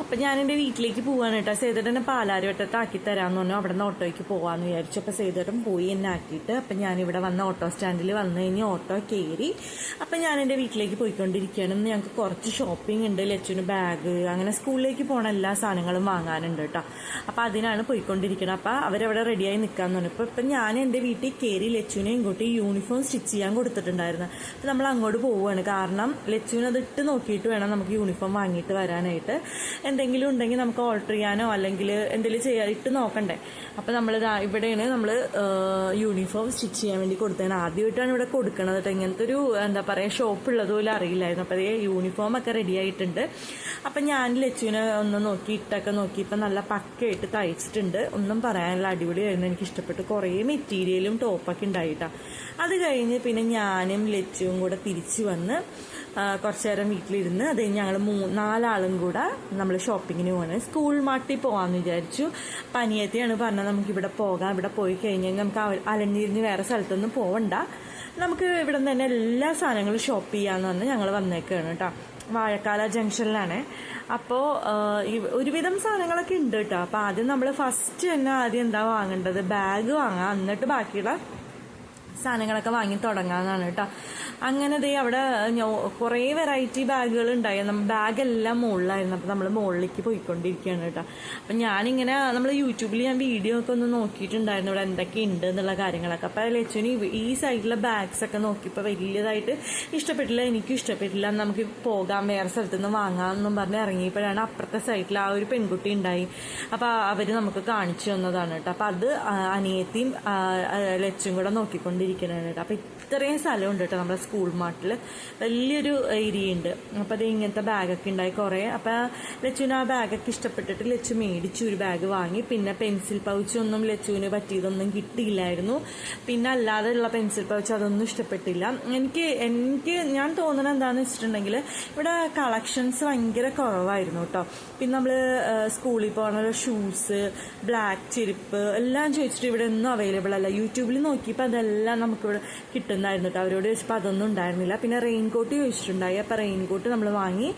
അപ്പം ഞാൻ എൻ്റെ വീട്ടിലേക്ക് പോവാണ് കേട്ടോ. സേതുട്ടനെ പാലാരിവട്ടത്ത് ആക്കി തരാമെന്ന് പറഞ്ഞു. അവിടെ നിന്ന് ഓട്ടോയ്ക്ക് പോകാമെന്ന് വിചാരിച്ചു. അപ്പോൾ സേതുട്ടൻ പോയി എന്നെ ആക്കിയിട്ട് അപ്പം ഞാനിവിടെ വന്ന ഓട്ടോ സ്റ്റാൻഡിൽ വന്നു കഴിഞ്ഞ് ഓട്ടോ കയറി. അപ്പം ഞാൻ എൻ്റെ വീട്ടിലേക്ക് പോയിക്കൊണ്ടിരിക്കുകയാണ്. ഞങ്ങൾക്ക് കുറച്ച് ഷോപ്പിംഗ് ഉണ്ട്. ലച്ചുവിന് ബാഗ് അങ്ങനെ സ്കൂളിലേക്ക് പോകണ എല്ലാ സാധനങ്ങളും വാങ്ങാനുണ്ട് കേട്ടോ. അപ്പം അതിനാണ് പോയിക്കൊണ്ടിരിക്കുന്നത്. അപ്പം അവരവിടെ റെഡിയായി നിൽക്കാമെന്ന് പറഞ്ഞു. ഇപ്പം ഞാൻ എൻ്റെ വീട്ടിൽ കയറി ലച്ചുവിനെ ഇങ്ങോട്ട് യൂണിഫോം സ്റ്റിച്ച് ചെയ്യാൻ കൊടുത്തിട്ടുണ്ടായിരുന്നു. അപ്പം നമ്മൾ അങ്ങോട്ട് പോവുകയാണ്. കാരണം ലച്ചുവിന് അത് ഇട്ട് നോക്കിയിട്ട് വേണം നമുക്ക് യൂണിഫോം വാങ്ങിയിട്ട് വരാനായിട്ട്. എന്തെങ്കിലും ഉണ്ടെങ്കിൽ നമുക്ക് ഓൾട്ടർ ചെയ്യാനോ അല്ലെങ്കിൽ എന്തെങ്കിലും ചെയ്യാൻ ഇട്ട് നോക്കണ്ടേ. അപ്പം നമ്മൾ ഇവിടെയാണ് നമ്മൾ യൂണിഫോം സ്റ്റിച്ച് ചെയ്യാൻ വേണ്ടി കൊടുത്തത്. ആദ്യമായിട്ടാണ് ഇവിടെ കൊടുക്കണത് കേട്ടോ. ഇങ്ങനത്തെ ഒരു എന്താ പറയുക ഷോപ്പ് ഉള്ളതുപോലെ അറിയില്ലായിരുന്നു. അപ്പോൾ അതേ യൂണിഫോമൊക്കെ റെഡി ആയിട്ടുണ്ട്. അപ്പം ഞാൻ ലച്ചുവിനെ ഒന്ന് നോക്കി ഇട്ടൊക്കെ നോക്കി ഇപ്പം നല്ല പക്കയായിട്ട് തയ്ച്ചിട്ടുണ്ട്. ഒന്നും പറയാനുള്ള അടിപൊളിയായിരുന്നു. എനിക്ക് ഇഷ്ടപ്പെട്ടു. കുറേ മെറ്റീരിയലും ടോപ്പൊക്കെ ഉണ്ടായിട്ടാണ്. അത് കഴിഞ്ഞ് പിന്നെ ഞാനും ലച്ചുവും കൂടെ തിരിച്ചു വന്ന് കുറച്ചു നേരം വീട്ടിലിരുന്ന് അത് കഴിഞ്ഞ് ഞങ്ങൾ 4 കൂടെ നമ്മൾ ഷോപ്പിങ്ങിന് പോകണം. സ്കൂൾ മാർട്ടിൽ പോകാമെന്ന് വിചാരിച്ചു. പനിയത്തെയാണ് പറഞ്ഞത് നമുക്കിവിടെ പോകാം. ഇവിടെ പോയി കഴിഞ്ഞാൽ നമുക്ക് അലഞ്ഞിരിഞ്ഞ് വേറെ സ്ഥലത്തൊന്നും പോകണ്ട, നമുക്ക് ഇവിടെ നിന്ന് തന്നെ എല്ലാ സാധനങ്ങളും ഷോപ്പ് ചെയ്യാമെന്ന് പറഞ്ഞ് ഞങ്ങൾ വന്നേക്കാണ് കേട്ടോ. വാഴക്കാല ജംഗ്ഷനിലാണ്. അപ്പോൾ ഒരുവിധം സാധനങ്ങളൊക്കെ ഉണ്ട് കേട്ടോ. അപ്പോൾ ആദ്യം നമ്മൾ ഫസ്റ്റ് തന്നെ എന്താ വാങ്ങേണ്ടത്, ബാഗ് വാങ്ങാം. എന്നിട്ട് ബാക്കിയുള്ള സാധനങ്ങളൊക്കെ വാങ്ങി തുടങ്ങാന്നാണ് കേട്ടോ. അങ്ങനെ ദേ അവിടെ കുറേ വെറൈറ്റി ബാഗുകൾ ഉണ്ടായി. ബാഗെല്ലാം മുകളിലായിരുന്നു. അപ്പം നമ്മൾ മുകളിലേക്ക് പോയിക്കൊണ്ടിരിക്കുകയാണ് കേട്ടോ. അപ്പം ഞാനിങ്ങനെ നമ്മൾ യൂട്യൂബിൽ ഞാൻ വീഡിയോ ഒക്കെ ഒന്ന് നോക്കിയിട്ടുണ്ടായിരുന്നു ഇവിടെ എന്തൊക്കെ ഉണ്ട് എന്നുള്ള കാര്യങ്ങളൊക്കെ. അപ്പം ലച്ചുവിന് ഈ സൈഡിലെ ബാഗ്സ് ഒക്കെ നോക്കിയപ്പോൾ വലിയതായിട്ട് ഇഷ്ടപ്പെട്ടില്ല, എനിക്കും ഇഷ്ടപ്പെട്ടില്ല. നമുക്ക് പോകാം വേറെ സ്ഥലത്തു നിന്ന് വാങ്ങാമെന്നും പറഞ്ഞ് ഇറങ്ങിയപ്പോഴാണ് അപ്പുറത്തെ സൈഡിൽ ആ ഒരു പെൺകുട്ടി ഉണ്ടായി. അപ്പം അവർ നമുക്ക് കാണിച്ചു തന്നതാണ് കേട്ടോ. അപ്പം അത് അനിയത്തിയും ലച്ചും കൂടെ നോക്കിക്കൊണ്ടിരിക്കണതാണ് കേട്ടോ. അപ്പം ഇത്രയും സ്ഥലമുണ്ട് കേട്ടോ നമ്മുടെ സ്കൂൾ മാർട്ടിൽ. വലിയൊരു ഏരിയ ഉണ്ട്. അപ്പം അത് ഇങ്ങനത്തെ ബാഗൊക്കെ ഉണ്ടായി കുറേ. അപ്പം ലച്ചുവിന് ആ ബാഗൊക്കെ ഇഷ്ടപ്പെട്ടിട്ട് ലച്ചു മേടിച്ചു ഒരു ബാഗ് വാങ്ങി. പിന്നെ പെൻസിൽ പൗച്ചൊന്നും ലച്ചുവിന് പറ്റിയതൊന്നും കിട്ടിയില്ലായിരുന്നു. പിന്നെ അല്ലാതെ ഉള്ള പെൻസിൽ പൗച്ച് അതൊന്നും ഇഷ്ടപ്പെട്ടില്ല. എനിക്ക് ഞാൻ തോന്നുന്നത് എന്താണെന്ന് വെച്ചിട്ടുണ്ടെങ്കിൽ ഇവിടെ കളക്ഷൻസ് ഭയങ്കര കുറവായിരുന്നു കേട്ടോ. പിന്നെ നമ്മൾ സ്കൂളിൽ പോകുന്ന ഷൂസ്, ബ്ലാക്ക് ചെരുപ്പ് എല്ലാം ചോദിച്ചിട്ട് ഇവിടെ ഒന്നും അവൈലബിൾ അല്ല. യൂട്യൂബിൽ നോക്കിയപ്പോൾ അതെല്ലാം നമുക്കിവിടെ കിട്ടുന്നായിരുന്നു കേട്ടോ. അവരോട് ചോദിച്ചപ്പോൾ അതൊന്നും ഉണ്ടായിരുന്നില്ല. പിന്നെ റെയിൻകോട്ട് ചോദിച്ചിട്ടുണ്ടായി. അപ്പം റെയിൻകോട്ട് നമ്മൾ വാങ്ങി.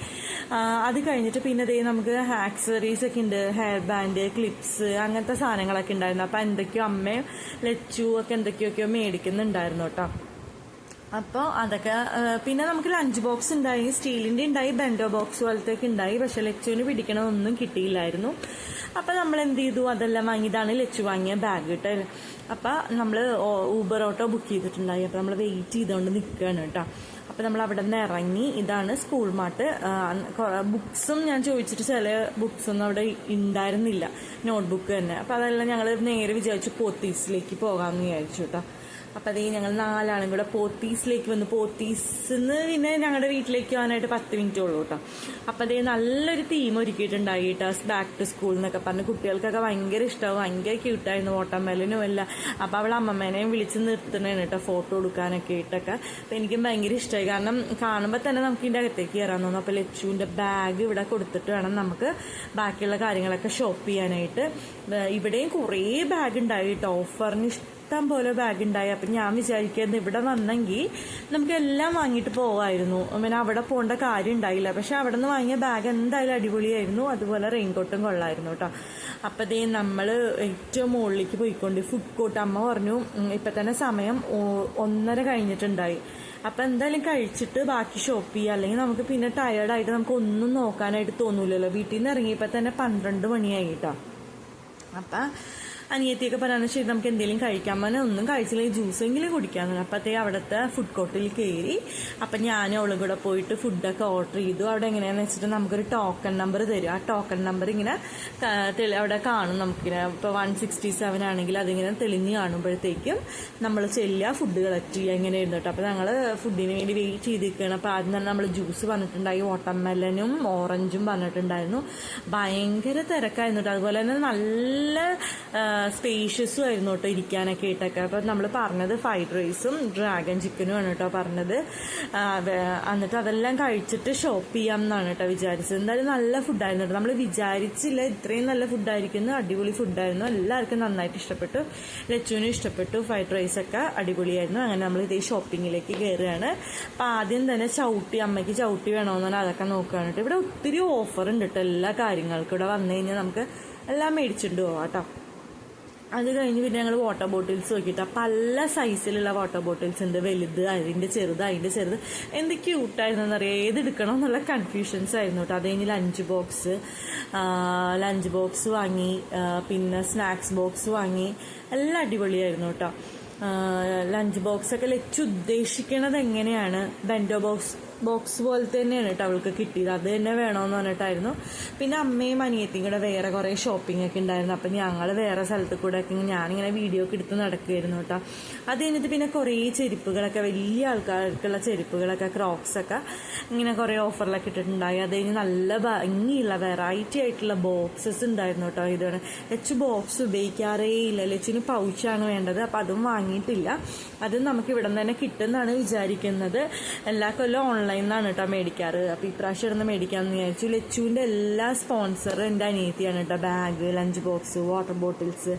അത് കഴിഞ്ഞിട്ട് പിന്നെ ദേ നമുക്ക് ആക്സസറീസ് ഒക്കെ ഉണ്ട്. ഹെയർ ബാൻഡ്, ക്ലിപ്സ് അങ്ങനത്തെ സാധനങ്ങളൊക്കെ ഉണ്ടായിരുന്നു. അപ്പം എന്തൊക്കെയോ അമ്മയും ലച്ചു ഒക്കെ എന്തൊക്കെയൊക്കെയോ മേടിക്കുന്നുണ്ടായിരുന്നു കേട്ടോ. അപ്പോൾ അതൊക്കെ പിന്നെ നമുക്ക് ലഞ്ച് ബോക്സ് ഉണ്ടായി, സ്റ്റീലിൻ്റെ ഉണ്ടായി, ബെൻഡോ ബോക്സ് പോലത്തേക്ക് ഉണ്ടായി. പക്ഷെ ലച്ചുവിന് പിടിക്കണതൊന്നും കിട്ടിയില്ലായിരുന്നു. അപ്പം നമ്മൾ എന്ത് ചെയ്തു, അതെല്ലാം വാങ്ങിയതാണ് ലച്ചു വാങ്ങിയ ബാഗ് കേട്ടോ. അപ്പം നമ്മൾ ഊബർ ഓട്ടോ ബുക്ക് ചെയ്തിട്ടുണ്ടായി. അപ്പം നമ്മൾ വെയിറ്റ് ചെയ്തുകൊണ്ട് നിൽക്കുകയാണ് കേട്ടോ. അപ്പം നമ്മൾ അവിടെ നിന്ന് ഇറങ്ങി. ഇതാണ് സ്കൂൾ മാർട്ട്. ബുക്സും ഞാൻ ചോദിച്ചിട്ട് ചില ബുക്സൊന്നും അവിടെ ഉണ്ടായിരുന്നില്ല, നോട്ട്ബുക്ക് തന്നെ. അപ്പം അതെല്ലാം ഞങ്ങൾ നേരെ വിചാരിച്ചു പോത്തീസിലേക്ക് പോകാമെന്ന് വിചാരിച്ചു കേട്ടോ. അപ്പം അതേ ഞങ്ങൾ 4 കൂടെ പോത്തീസിലേക്ക് വന്നു. പോത്തീസിന്ന് പിന്നെ ഞങ്ങളുടെ വീട്ടിലേക്ക് പോകാനായിട്ട് 10 മിനിറ്റേ ഉള്ളൂ കേട്ടോ. അപ്പം അതേ നല്ലൊരു തീം ഒരുക്കിയിട്ടുണ്ടായി കേട്ടോ. ബാക്ക് ടു സ്കൂൾ എന്നൊക്കെ പറഞ്ഞ് കുട്ടികൾക്കൊക്കെ ഭയങ്കര ഇഷ്ടമാവും. ഭയങ്കര ക്യൂട്ടായിരുന്നു. വാട്ടർമെലനും എല്ലാം. അപ്പം അവൾ അമ്മമ്മേനെയും വിളിച്ച് നിർത്തണേണ് കേട്ടോ ഫോട്ടോ എടുക്കാനൊക്കെ ആയിട്ടൊക്കെ. അപ്പം എനിക്കും ഭയങ്കര ഇഷ്ടമായി. കാരണം കാണുമ്പോൾ തന്നെ നമുക്ക് ഇതിൻ്റെ അകത്തേക്ക് കയറാൻ തോന്നും. അപ്പം ലച്ചുവിൻ്റെ ബാഗ് ഇവിടെ കൊടുത്തിട്ട് വേണം നമുക്ക് ബാക്കിയുള്ള കാര്യങ്ങളൊക്കെ ഷോപ്പ് ചെയ്യാനായിട്ട്. ഇവിടെയും കുറേ ബാഗ് ഉണ്ടായി കേട്ടോ. ഓഫറിന് ഇഷ്ടം പോലെ ബാഗ് ഉണ്ടായി. അപ്പം ഞാൻ വിചാരിക്കുന്നത് ഇവിടെ വന്നെങ്കിൽ നമുക്ക് എല്ലാം വാങ്ങിയിട്ട് പോകാമായിരുന്നു. പിന്നെ അവിടെ പോകേണ്ട കാര്യം ഉണ്ടായില്ല. പക്ഷെ അവിടെ നിന്ന് വാങ്ങിയ ബാഗ് എന്തായാലും അടിപൊളിയായിരുന്നു. അതുപോലെ റെയിൻകോട്ടും കൊള്ളായിരുന്നു കേട്ടോ. അപ്പം അതേ നമ്മൾ ഏറ്റവും മുകളിലേക്ക് പോയിക്കൊണ്ട് ഫുഡ് കോർട്ട്. അമ്മ പറഞ്ഞു ഇപ്പം തന്നെ സമയം 1:30 കഴിഞ്ഞിട്ടുണ്ടായി. അപ്പം എന്തായാലും കഴിച്ചിട്ട് ബാക്കി ഷോപ്പ് ചെയ്യുക. അല്ലെങ്കിൽ നമുക്ക് പിന്നെ ടയേർഡായിട്ട് നമുക്ക് ഒന്നും നോക്കാനായിട്ട് തോന്നൂലല്ലോ. വീട്ടിൽ നിന്ന് ഇറങ്ങിയപ്പോൾ തന്നെ 12 മണിയായി കേട്ടോ. അപ്പം അനിയത്തിയൊക്കെ പറയാന്ന് ശരി നമുക്ക് എന്തെങ്കിലും കഴിക്കാൻ പറഞ്ഞാൽ ഒന്നും കഴിച്ചില്ലെങ്കിൽ ജ്യൂസെങ്കിലും കുടിക്കാമെന്ന്. അപ്പോഴത്തേ അവിടുത്തെ ഫുഡ് കോർട്ടിൽ കയറി. അപ്പം ഞാനും അവളും കൂടെ പോയിട്ട് ഫുഡൊക്കെ ഓർഡർ ചെയ്തു. അവിടെ എങ്ങനെയാണെന്ന് വെച്ചിട്ട് നമുക്കൊരു ടോക്കൺ നമ്പർ തരും. ആ ടോക്കൺ നമ്പർ ഇങ്ങനെ അവിടെ കാണും. നമുക്കിങ്ങനെ ഇപ്പോൾ 167 ആണെങ്കിൽ അതിങ്ങനെ തെളിഞ്ഞ് കാണുമ്പോഴത്തേക്കും നമ്മൾ ചെല്ലുക, ഫുഡ് കളക്ട് ചെയ്യുക. ഇങ്ങനെ ഇരുന്നു കേട്ടോ. അപ്പോൾ ഞങ്ങൾ ഫുഡിന് വേണ്ടി വെയിറ്റ് ചെയ്തിരിക്കുകയാണ്. അപ്പോൾ ആദ്യം തന്നെ നമ്മൾ ജ്യൂസ് പറഞ്ഞിട്ടുണ്ടായി, വാട്ടർമെലനും ഓറഞ്ചും പറഞ്ഞിട്ടുണ്ടായിരുന്നു. ഭയങ്കര തിരക്കായിരുന്നു കേട്ടോ. അതുപോലെ തന്നെ നല്ല സ്പേഷ്യസും ആയിരുന്നു കേട്ടോ ഇരിക്കാനൊക്കെ ഇട്ടൊക്കെ. അപ്പം നമ്മൾ പറഞ്ഞത് ഫ്രൈഡ് റൈസും ഡ്രാഗൺ ചിക്കനും ആണ് കേട്ടോ പറഞ്ഞത്. എന്നിട്ട് അതെല്ലാം കഴിച്ചിട്ട് ഷോപ്പ് ചെയ്യാം എന്നാണ് കേട്ടോ വിചാരിച്ചത്. എന്തായാലും നല്ല ഫുഡായിരുന്നു കേട്ടോ. നമ്മൾ വിചാരിച്ചില്ല ഇത്രയും നല്ല ഫുഡായിരിക്കുന്നു. അടിപൊളി ഫുഡായിരുന്നു, എല്ലാവർക്കും നന്നായിട്ട് ഇഷ്ടപ്പെട്ടു. ലച്ചുവിനും ഇഷ്ടപ്പെട്ടു. ഫ്രൈഡ് റൈസൊക്കെ അടിപൊളിയായിരുന്നു. അങ്ങനെ നമ്മൾ ഇതേ ഷോപ്പിങ്ങിലേക്ക് കയറുകയാണ്. അപ്പം ആദ്യം തന്നെ അമ്മയ്ക്ക് ചവിട്ടി വേണമെന്ന് പറഞ്ഞാൽ അതൊക്കെ നോക്കുകയാണ് കേട്ടോ. ഇവിടെ ഒത്തിരി ഓഫർ ഉണ്ട് കേട്ടോ എല്ലാ കാര്യങ്ങൾക്കും. ഇവിടെ വന്നു കഴിഞ്ഞാൽ നമുക്ക് എല്ലാം മേടിച്ചിട്ട് പോവാം കേട്ടോ. അത് കഴിഞ്ഞ് പിന്നെ ഞങ്ങൾ വാട്ടർ ബോട്ടിൽസ് നോക്കിയിട്ട് പല സൈസിലുള്ള വാട്ടർ ബോട്ടിൽസ് ഉണ്ട്. വലുത്, അതിൻ്റെ ചെറുത്, എന്ത് ക്യൂട്ടായിരുന്നു അറിയാം. ഏതെടുക്കണം എന്നുള്ള കൺഫ്യൂഷൻസ് ആയിരുന്നു കേട്ടോ. അത് കഴിഞ്ഞ് ലഞ്ച് ബോക്സ് വാങ്ങി, പിന്നെ സ്നാക്സ് ബോക്സ് വാങ്ങി. എല്ലാം അടിപൊളിയായിരുന്നു കേട്ടോ. ലഞ്ച് ബോക്സൊക്കെ ലച്ച് ഉദ്ദേശിക്കണത് എങ്ങനെയാണ്, ബെൻഡോ ബോക്സ് പോലത്തെ തന്നെയാണ് കേട്ടോ അവൾക്ക് കിട്ടിയത്. അത് തന്നെ വേണമെന്ന് പറഞ്ഞിട്ടായിരുന്നു. പിന്നെ അമ്മയും അനിയത്തിയും കൂടെ വേറെ കുറേ ഷോപ്പിംഗ് ഒക്കെ ഉണ്ടായിരുന്നു. അപ്പം ഞങ്ങൾ വേറെ സ്ഥലത്ത് കൂടെ ഒക്കെ ഞാനിങ്ങനെ വീഡിയോ ഒക്കെ എടുത്ത് നടക്കുമായിരുന്നു കേട്ടോ. അത് കഴിഞ്ഞിട്ട് പിന്നെ കുറേ ചെരുപ്പുകളൊക്കെ, വലിയ ആൾക്കാർക്കുള്ള ചെരുപ്പുകളൊക്കെ, ക്രോക്സൊക്കെ ഇങ്ങനെ കുറേ ഓഫറിലൊക്കെ ഇട്ടിട്ടുണ്ടായി. അത് കഴിഞ്ഞ് നല്ല ഭംഗിയുള്ള വെറൈറ്റി ആയിട്ടുള്ള ബോക്സസ് ഉണ്ടായിരുന്നു കേട്ടോ. ഇതാണ് ലച്ചു ബോക്സ് ഉപയോഗിക്കാറേ ഇല്ല. ലച്ചിന് പൗച്ചാണ് വേണ്ടത്. അപ്പം അതും വാങ്ങിയിട്ടില്ല. അതും നമുക്ക് ഇവിടെ നിന്ന് തന്നെ കിട്ടുമെന്നാണ് വിചാരിക്കുന്നത്. എല്ലാ കൊല്ലം ഓൺലൈനിന്നാണ് കേട്ടോ മേടിക്കാറ്. അപ്പോൾ ഇപ്രാവശ്യം ഇരുന്ന് മേടിക്കാമെന്ന് വിചാരിച്ചു. ലച്ചുവിൻ്റെ എല്ലാ സ്പോൺസറും എൻ്റെ അനിയത്തിയാണ് കേട്ടോ. Bag, lunch box, water bottles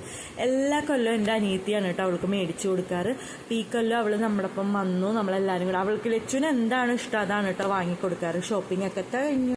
എല്ലാ കൊല്ലവും എൻ്റെ അനിയത്തിയാണ് കേട്ടോ അവൾക്ക് മേടിച്ചു കൊടുക്കാറ്. അപ്പോൾ ഈ കൊല്ലം അവൾ നമ്മളൊപ്പം വന്നു. നമ്മളെല്ലാവരും കൂടെ അവൾക്ക് ലച്ചുവിന് എന്താണ് ഇഷ്ടം അതാണ് കേട്ടോ വാങ്ങിക്കൊടുക്കാറ്. ഷോപ്പിംഗ് ഒക്കെ കഴിഞ്ഞു.